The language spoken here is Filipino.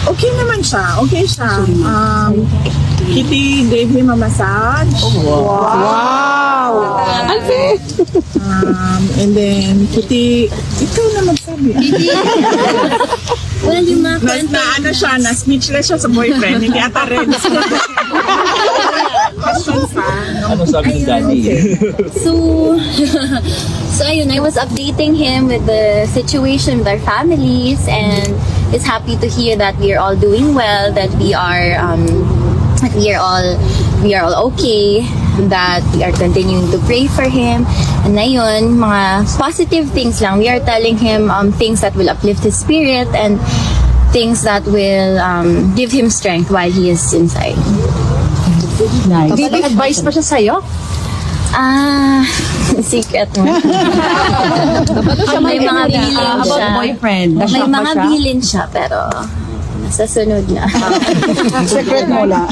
Okay naman siya. Okay siya. Kitty gave him a massage. Wow! And then, Kitty, ikaw na magsabi. Well, yung mga Na ano siya, na speechless siya sa boyfriend. Hindi ata rin. Questions pa. Ano sabi ng daddy? So, so ayun, I was updating him with the situation with our families, and is happy to hear that we are all doing well, that we are all okay, that we are continuing to pray for him. And ayun, mga positive things lang. We are telling him things that will uplift his spirit and things that will give him strength while he is inside. Nice. May advice pa siya sa'yo? Secret mo. May mga bilin About siya. boyfriend. May Na-shock ba mga siya? bilin siya, pero nasa sunod na. Secret mo lang.